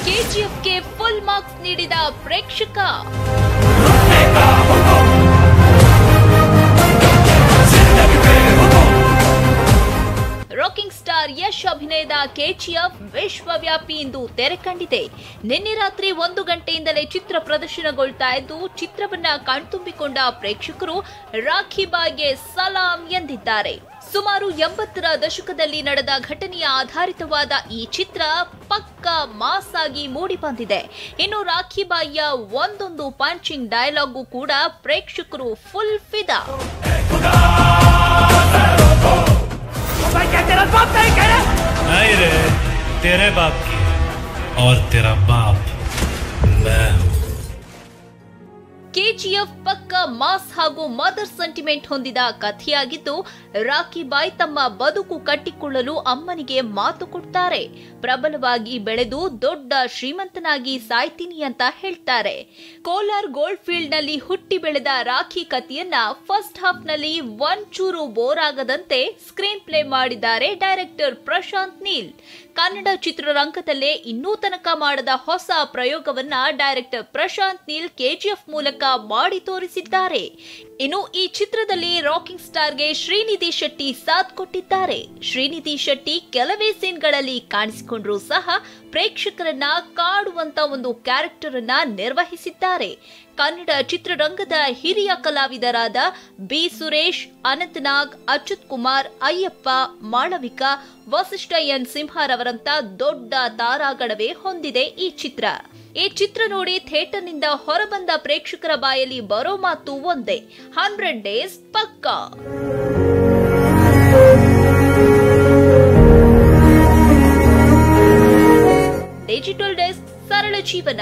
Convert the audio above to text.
ಕೆಜಿಎಫ್ಗೆ full marks ನೀಡಿದ ಪ್ರೇಕ್ಷಕ. Rocking star Yash ಅಭಿನಯದ ಕೆಜಿಎಫ್ ವಿಶ್ವವ್ಯಾಪಿ ಇಂದು ತೆರೆ ಕಂಡಿದೆ. ನಿನ್ನೆ ರಾತ್ರಿ 1 ಗಂಟೆಯಿಂದಲೇ ಚಿತ್ರ ಪ್ರದರ್ಶನಗೊಳ್ತಾ ಇದ್ದು, ಚಿತ್ರವನ್ನ ಕಣ್ತುಂಬಿಕೊಂಡ ಪ್ರೇಕ್ಷಕರು ರಾಖಿ ಬಾಯ್ಗೆ ಸಲಾಂ ಎಂದಿದ್ದಾರೆ. ಸುಮಾರು 80ರ ದಶಕದಲ್ಲಿ ನಡೆದ ಘಟನೆಯ ಆಧಾರಿತವಾದ ಈ ಚಿತ್ರ ಪಕ್ಕಾ ಮಾಸ್ ಆಗಿ ಮೂಡಿ ಬಂದಿದೆ. ಇನ್ನು ರಾಖಿ ಬಾಯಿಯ ಒಂದೊಂದು ಪಂಚಿಂಗ್ ಡೈಲಾಗು ಕೂಡ ಪ್ರೇಕ್ಷಕರು ಫುಲ್ ಫಿದಾ. नहीं रे, तेरे बाप की और तेरा बाप मैं हूं. ಕೆಜಿಎಫ್ ಪಕ್ಕ ಮಾಸ್ ಹಾಗೂ ಮದರ್ ಸೆಂಟಿಮೆಂಟ್ ಹೊಂದಿದ ಕಥೆಯಾಗಿದ್ದು, ರಾಖಿ ಬಾಯ್ ತಮ್ಮ ಬದುಕು ಕಟ್ಟಿಕೊಳ್ಳಲು ಅಮ್ಮನಿಗೆ ಮಾತು ಕೊಡ್ತಾರೆ. ಪ್ರಬಲವಾಗಿ ಬೆಳೆದು ದೊಡ್ಡ ಶ್ರೀಮಂತನಾಗಿ ಸಾಯ್ತೀನಿ ಅಂತ ಹೇಳ್ತಾರೆ. ಕೋಲಾರ್ ಗೋಲ್ಡ್ ಫೀಲ್ಡ್ ನಲ್ಲಿ ಹುಟ್ಟಿ ಬೆಳೆದ ರಾಖಿ ಕಥೆಯನ್ನ ಫಸ್ಟ್ ಹಾಫ್ ನಲ್ಲಿ ಒಂಚೂರು ಬೋರ್ ಆಗದಂತೆ ಸ್ಕ್ರೀನ್ ಪ್ಲೇ ಮಾಡಿದ್ದಾರೆ ಡೈರೆಕ್ಟರ್ ಪ್ರಶಾಂತ್ ನೀಲ್. ಕನ್ನಡ ಚಿತ್ರರಂಗದಲ್ಲೇ ಇನ್ನೂ ತನಕ ಮಾಡದ ಹೊಸ ಪ್ರಯೋಗವನ್ನ ಡೈರೆಕ್ಟರ್ ಪ್ರಶಾಂತ್ ನೀಲ್ ಕೆಜಿಎಫ್ ಮೂಲಕ ಮಾಡಿ ತೋರಿಸಿದ್ದಾರೆ. ಇನ್ನು ಈ ಚಿತ್ರದಲ್ಲಿ ರಾಕಿಂಗ್ ಸ್ಟಾರ್ಗೆ ಶ್ರೀನಿಧಿ ಶೆಟ್ಟಿ ಸಾಥ್ ಕೊಟ್ಟಿದ್ದಾರೆ. ಶ್ರೀನಿಧಿ ಶೆಟ್ಟಿ ಕೆಲವೇ ಸೀನ್ಗಳಲ್ಲಿ ಕಾಣಿಸಿಕೊಂಡ್ರೂ ಸಹ ಪ್ರೇಕ್ಷಕರನ್ನ ಕಾಡುವಂತ ಒಂದು ಕ್ಯಾರೆಕ್ಟರ್ ಅನ್ನ ನಿರ್ವಹಿಸಿದ್ದಾರೆ. ಕನ್ನಡ ಚಿತ್ರರಂಗದ ಹಿರಿಯ ಕಲಾವಿದರಾದ ಬಿ ಸುರೇಶ್, ಅನಂತನಾಗ್, ಅಚ್ಯುತ್ ಕುಮಾರ್, ಅಯ್ಯಪ್ಪ, ಮಾಳವಿಕಾ, ವಸಿಷ್ಠ ಎನ್ ಸಿಂಹರವರಂತ ದೊಡ್ಡ ತಾರಾಗಣವೇ ಹೊಂದಿದೆ ಈ ಚಿತ್ರ. ಈ ಚಿತ್ರ ನೋಡಿ ಥಿಯೇಟರ್ನಿಂದ ಹೊರಬಂದ ಪ್ರೇಕ್ಷಕರ ಬಾಯಲ್ಲಿ ಬರೋ ಮಾತು ಒಂದೇ, 100 ಡೇಸ್ ಪಕ್ಕಾ. ಡಿಜಿಟಲ್ ಡೆಸ್ಕ್, ಸರಳ ಜೀವನ.